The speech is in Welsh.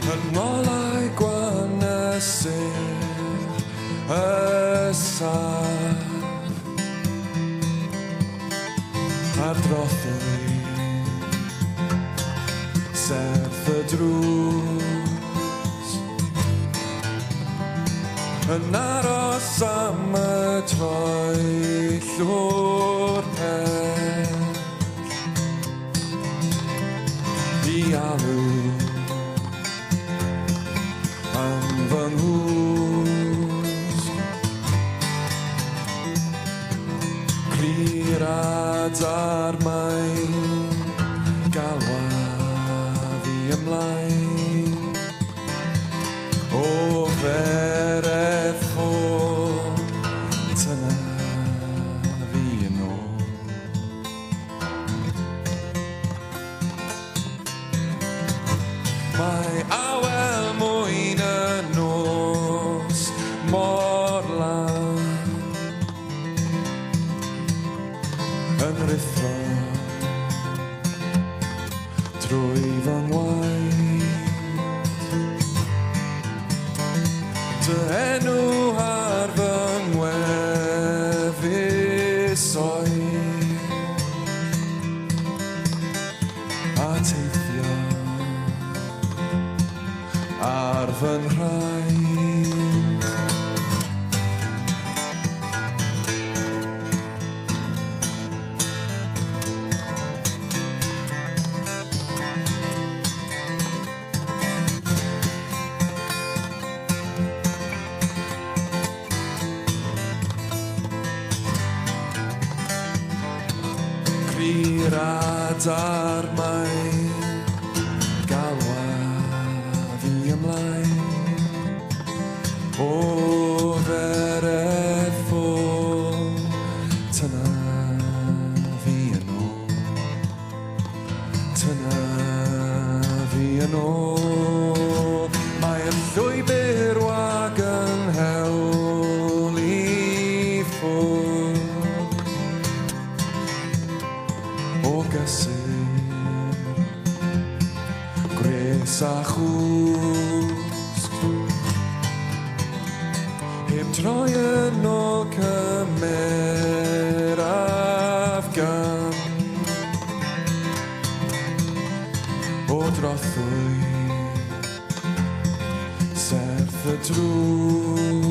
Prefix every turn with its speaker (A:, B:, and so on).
A: Yn ngolau gwanesir y saf a drothwy serth y drws yn aros am y troellwr pell i alw am fy nghwsg clir adar mae'n galwa fi ymlaen o feredd ffôn tyna fi yn ôl mae awel mwyn y nos mor lan yn rithro drwy fy ngwaith dy enw ar fy ngwefus oedd a teithio ar fy nhraed clir adar mae'n galwa fi ymlaen o feredd ffôn tyna fi yn ôl tyna fi yn ôl mae y llwybr wag yn hewl i ffwrdd o gysur gres a chwsg heb droi yn o cymeraf gan o drothwy serth y drws